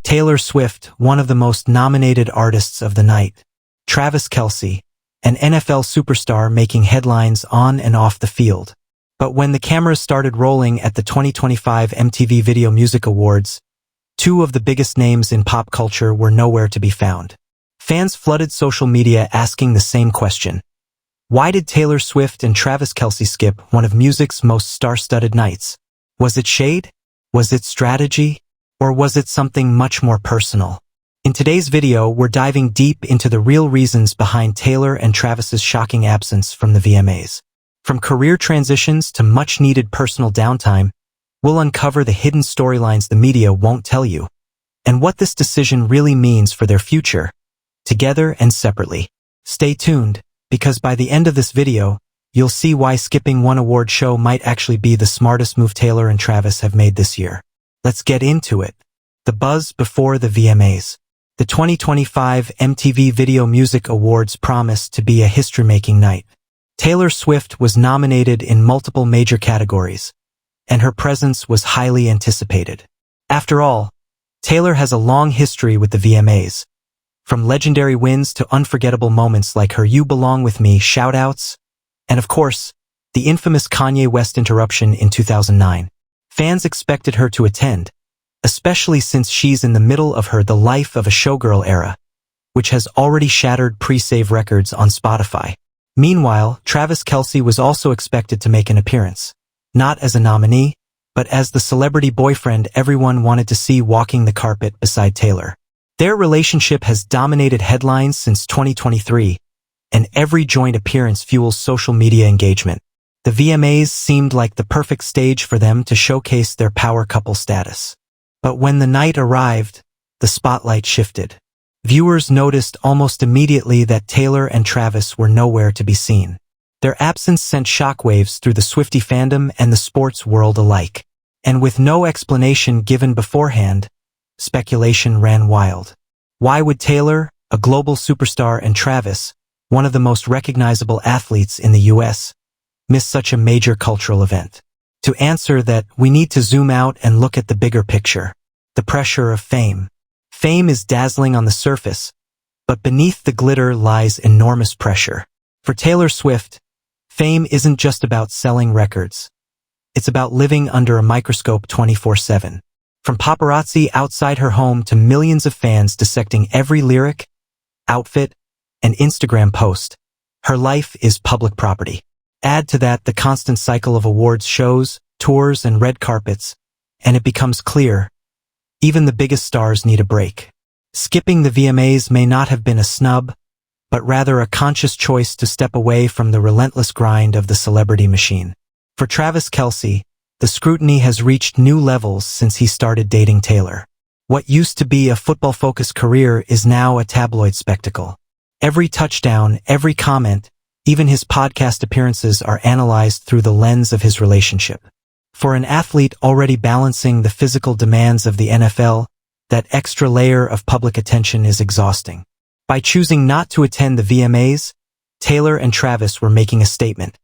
Taylor Swift, one of the most nominated artists of the night. Travis Kelce, an NFL superstar making headlines on and off the field. But when the cameras started rolling at the 2025 MTV Video Music Awards, two of the biggest names in pop culture were nowhere to be found. Fans flooded social media asking the same question. Why did Taylor Swift and Travis Kelce skip one of music's most star-studded nights? Was it shade? Was it strategy? Or was it something much more personal? In today's video, we're diving deep into the real reasons behind Taylor and Travis's shocking absence from the VMAs. From career transitions to much-needed personal downtime, we'll uncover the hidden storylines the media won't tell you, and what this decision really means for their future, together and separately. Stay tuned, because by the end of this video, you'll see why skipping one award show might actually be the smartest move Taylor and Travis have made this year. Let's get into it. The buzz before the VMAs. The 2025 MTV Video Music Awards promised to be a history-making night. Taylor Swift was nominated in multiple major categories, and her presence was highly anticipated. After all, Taylor has a long history with the VMAs, from legendary wins to unforgettable moments like her "You Belong With Me" shout-outs, and of course, the infamous Kanye West interruption in 2009. Fans expected her to attend, especially since she's in the middle of her "The Life of a Showgirl" era, which has already shattered pre-save records on Spotify. Meanwhile, Travis Kelce was also expected to make an appearance, not as a nominee, but as the celebrity boyfriend everyone wanted to see walking the carpet beside Taylor. Their relationship has dominated headlines since 2023, and every joint appearance fuels social media engagement. The VMAs seemed like the perfect stage for them to showcase their power couple status. But when the night arrived, the spotlight shifted. Viewers noticed almost immediately that Taylor and Travis were nowhere to be seen. Their absence sent shockwaves through the Swiftie fandom and the sports world alike. And with no explanation given beforehand, speculation ran wild. Why would Taylor, a global superstar, and Travis, one of the most recognizable athletes in the US, miss such a major cultural event? To answer that, we need to zoom out and look at the bigger picture. The pressure of fame. Fame is dazzling on the surface, but beneath the glitter lies enormous pressure. For Taylor Swift, fame isn't just about selling records. It's about living under a microscope 24/7. From paparazzi outside her home to millions of fans dissecting every lyric, outfit, and Instagram post, her life is public property. Add to that the constant cycle of awards shows, tours, and red carpets, and it becomes clear, even the biggest stars need a break. Skipping the VMAs may not have been a snub, but rather a conscious choice to step away from the relentless grind of the celebrity machine. For Travis Kelce, the scrutiny has reached new levels since he started dating Taylor. What used to be a football-focused career is now a tabloid spectacle. Every touchdown, every comment, even his podcast appearances are analyzed through the lens of his relationship. For an athlete already balancing the physical demands of the NFL, that extra layer of public attention is exhausting. By choosing not to attend the VMAs, Taylor and Travis were making a statement.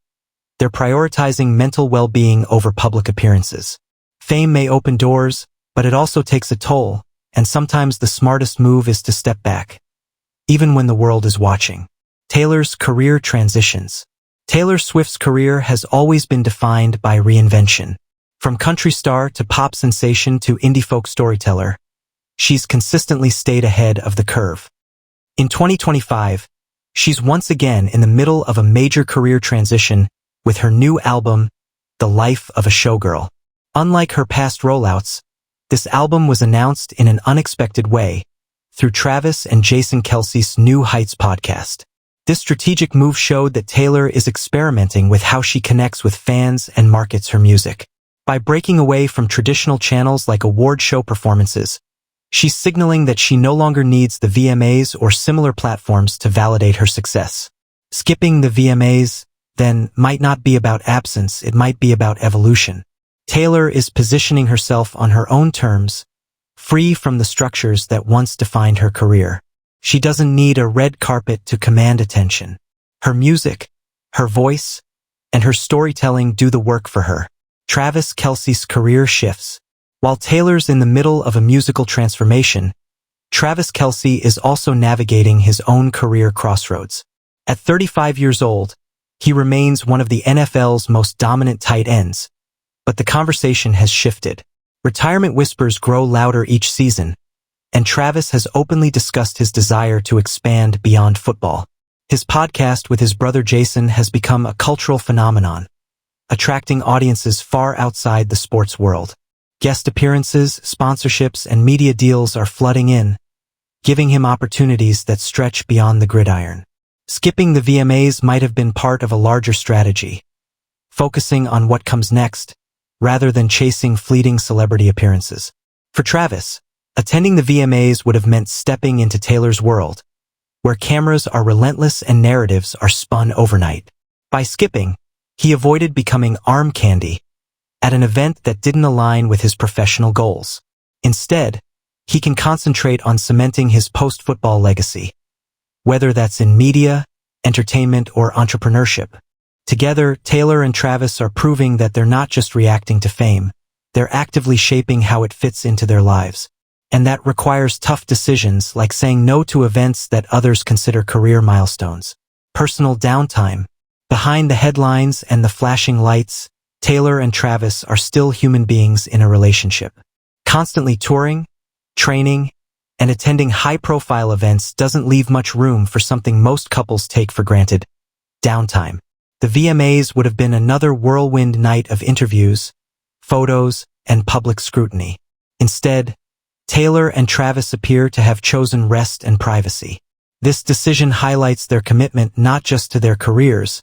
They're prioritizing mental well-being over public appearances. Fame may open doors, but it also takes a toll, and sometimes the smartest move is to step back, even when the world is watching. Taylor's career transitions. Taylor Swift's career has always been defined by reinvention. From country star to pop sensation to indie folk storyteller, she's consistently stayed ahead of the curve. In 2025, she's once again in the middle of a major career transition with her new album, The Life of a Showgirl. Unlike her past rollouts, this album was announced in an unexpected way through Travis and Jason Kelce's New Heights podcast. This strategic move showed that Taylor is experimenting with how she connects with fans and markets her music. By breaking away from traditional channels like award show performances, she's signaling that she no longer needs the VMAs or similar platforms to validate her success. Skipping the VMAs, then, might not be about absence, it might be about evolution. Taylor is positioning herself on her own terms, free from the structures that once defined her career. She doesn't need a red carpet to command attention. Her music, her voice, and her storytelling do the work for her. Travis Kelce's career shifts. While Taylor's in the middle of a musical transformation, Travis Kelce is also navigating his own career crossroads. At 35 years old, he remains one of the NFL's most dominant tight ends, but the conversation has shifted. Retirement whispers grow louder each season, and Travis has openly discussed his desire to expand beyond football. His podcast with his brother Jason has become a cultural phenomenon, attracting audiences far outside the sports world. Guest appearances, sponsorships, and media deals are flooding in, giving him opportunities that stretch beyond the gridiron. Skipping the VMAs might have been part of a larger strategy, focusing on what comes next, rather than chasing fleeting celebrity appearances. For Travis, attending the VMAs would have meant stepping into Taylor's world, where cameras are relentless and narratives are spun overnight. By skipping, he avoided becoming arm candy at an event that didn't align with his professional goals. Instead, he can concentrate on cementing his post-football legacy, whether that's in media, entertainment, or entrepreneurship. Together, Taylor and Travis are proving that they're not just reacting to fame, they're actively shaping how it fits into their lives. And that requires tough decisions like saying no to events that others consider career milestones. Personal downtime. Behind the headlines and the flashing lights, Taylor and Travis are still human beings in a relationship. Constantly touring, training, and attending high-profile events doesn't leave much room for something most couples take for granted: downtime. The VMAs would have been another whirlwind night of interviews, photos, and public scrutiny. Instead, Taylor and Travis appear to have chosen rest and privacy. This decision highlights their commitment not just to their careers,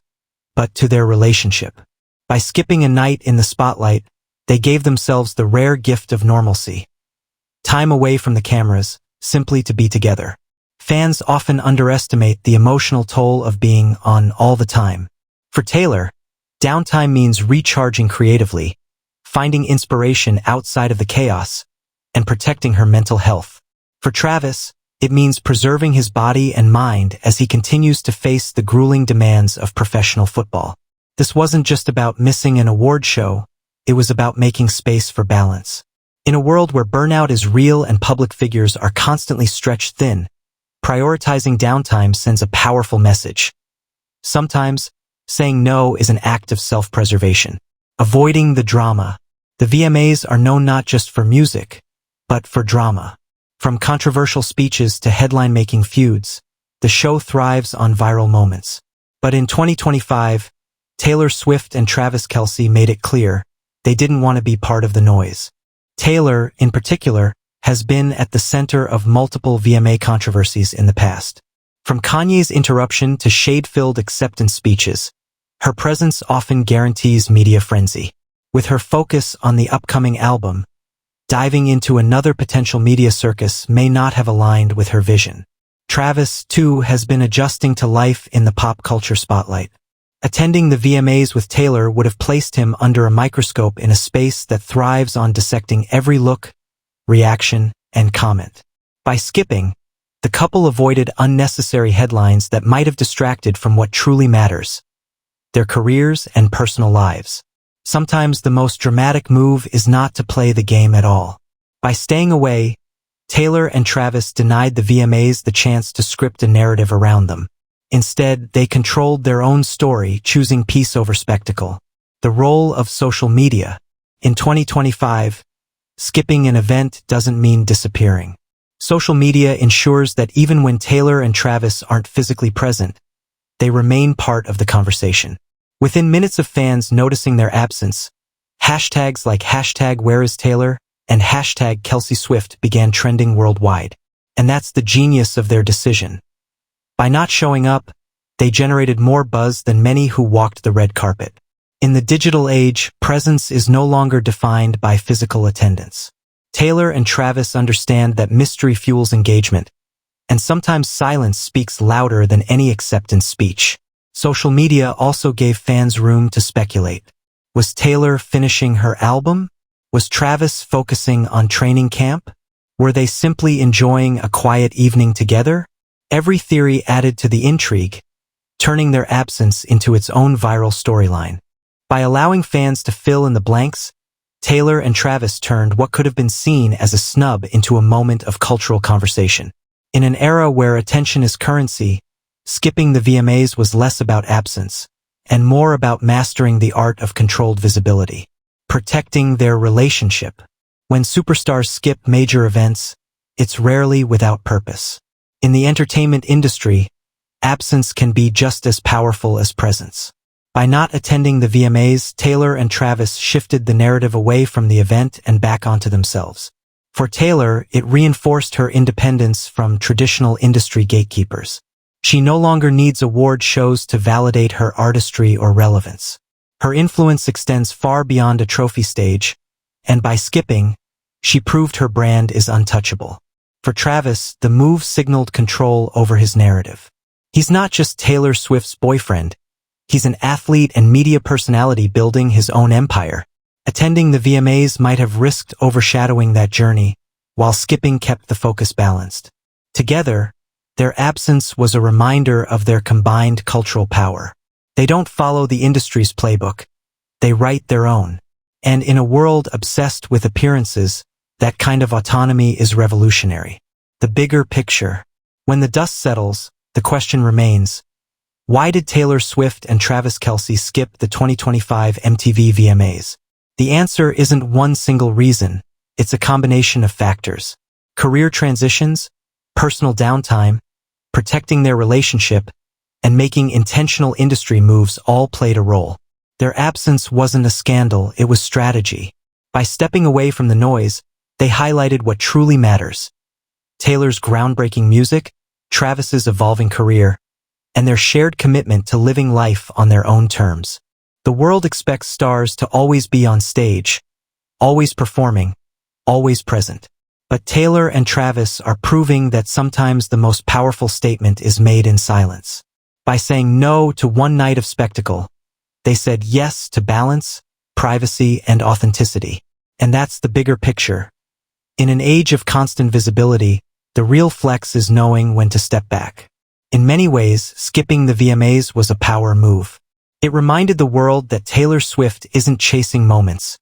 but to their relationship. By skipping a night in the spotlight, they gave themselves the rare gift of normalcy. Time away from the cameras, simply to be together. Fans often underestimate the emotional toll of being on all the time. For Taylor, downtime means recharging creatively, finding inspiration outside of the chaos, and protecting her mental health. For Travis, it means preserving his body and mind as he continues to face the grueling demands of professional football. This wasn't just about missing an award show, it was about making space for balance. In a world where burnout is real and public figures are constantly stretched thin, prioritizing downtime sends a powerful message. Sometimes, saying no is an act of self-preservation. Avoiding the drama. The VMAs are known not just for music, but for drama. From controversial speeches to headline-making feuds, the show thrives on viral moments. But in 2025, Taylor Swift and Travis Kelce made it clear they didn't want to be part of the noise. Taylor, in particular, has been at the center of multiple VMA controversies in the past. From Kanye's interruption to shade-filled acceptance speeches, her presence often guarantees media frenzy. With her focus on the upcoming album, diving into another potential media circus may not have aligned with her vision. Travis, too, has been adjusting to life in the pop culture spotlight. Attending the VMAs with Taylor would have placed him under a microscope in a space that thrives on dissecting every look, reaction, and comment. By skipping, the couple avoided unnecessary headlines that might have distracted from what truly matters: their careers and personal lives. Sometimes the most dramatic move is not to play the game at all. By staying away, Taylor and Travis denied the VMAs the chance to script a narrative around them. Instead, they controlled their own story, choosing peace over spectacle. The role of social media. In 2025, skipping an event doesn't mean disappearing. Social media ensures that even when Taylor and Travis aren't physically present, they remain part of the conversation. Within minutes of fans noticing their absence, hashtags like #WhereIsTaylor and #KelseySwift began trending worldwide. And that's the genius of their decision. By not showing up, they generated more buzz than many who walked the red carpet. In the digital age, presence is no longer defined by physical attendance. Taylor and Travis understand that mystery fuels engagement, and sometimes silence speaks louder than any acceptance speech. Social media also gave fans room to speculate. Was Taylor finishing her album? Was Travis focusing on training camp? Were they simply enjoying a quiet evening together? Every theory added to the intrigue, turning their absence into its own viral storyline. By allowing fans to fill in the blanks, Taylor and Travis turned what could have been seen as a snub into a moment of cultural conversation. In an era where attention is currency, skipping the VMAs was less about absence and more about mastering the art of controlled visibility, protecting their relationship. When superstars skip major events, it's rarely without purpose. In the entertainment industry, absence can be just as powerful as presence. By not attending the VMAs, Taylor and Travis shifted the narrative away from the event and back onto themselves. For Taylor, it reinforced her independence from traditional industry gatekeepers. She no longer needs award shows to validate her artistry or relevance. Her influence extends far beyond a trophy stage, and by skipping, she proved her brand is untouchable. For Travis, the move signaled control over his narrative. He's not just Taylor Swift's boyfriend. He's an athlete and media personality building his own empire. Attending the VMAs might have risked overshadowing that journey, while skipping kept the focus balanced. Together, their absence was a reminder of their combined cultural power. They don't follow the industry's playbook. They write their own. And in a world obsessed with appearances, that kind of autonomy is revolutionary. The bigger picture. When the dust settles, the question remains, why did Taylor Swift and Travis Kelce skip the 2025 MTV VMAs? The answer isn't one single reason, it's a combination of factors. Career transitions, personal downtime, protecting their relationship, and making intentional industry moves all played a role. Their absence wasn't a scandal, it was strategy. By stepping away from the noise, they highlighted what truly matters. Taylor's groundbreaking music, Travis's evolving career, and their shared commitment to living life on their own terms. The world expects stars to always be on stage, always performing, always present. But Taylor and Travis are proving that sometimes the most powerful statement is made in silence. By saying no to one night of spectacle, they said yes to balance, privacy, and authenticity. And that's the bigger picture. In an age of constant visibility, the real flex is knowing when to step back. In many ways, skipping the VMAs was a power move. It reminded the world that Taylor Swift isn't chasing moments.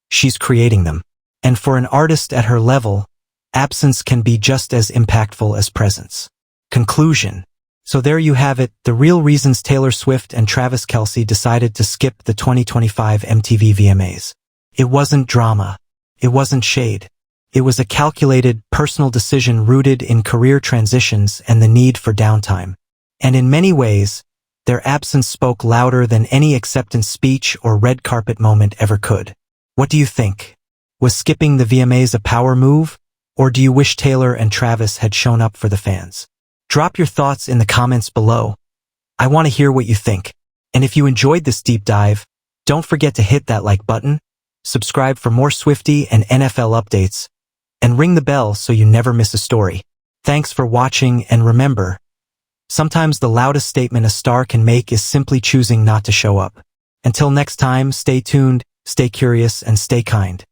She's creating them. And for an artist at her level, absence can be just as impactful as presence. Conclusion. So there you have it, the real reasons Taylor Swift and Travis Kelce decided to skip the 2025 MTV VMAs. It wasn't drama. It wasn't shade. It was a calculated, personal decision rooted in career transitions and the need for downtime. And in many ways, their absence spoke louder than any acceptance speech or red carpet moment ever could. What do you think? Was skipping the VMAs a power move? Or do you wish Taylor and Travis had shown up for the fans? Drop your thoughts in the comments below. I want to hear what you think. And if you enjoyed this deep dive, don't forget to hit that like button, subscribe for more Swiftie and NFL updates, and ring the bell so you never miss a story. Thanks for watching, and remember, sometimes the loudest statement a star can make is simply choosing not to show up. Until next time, stay tuned, stay curious, and stay kind.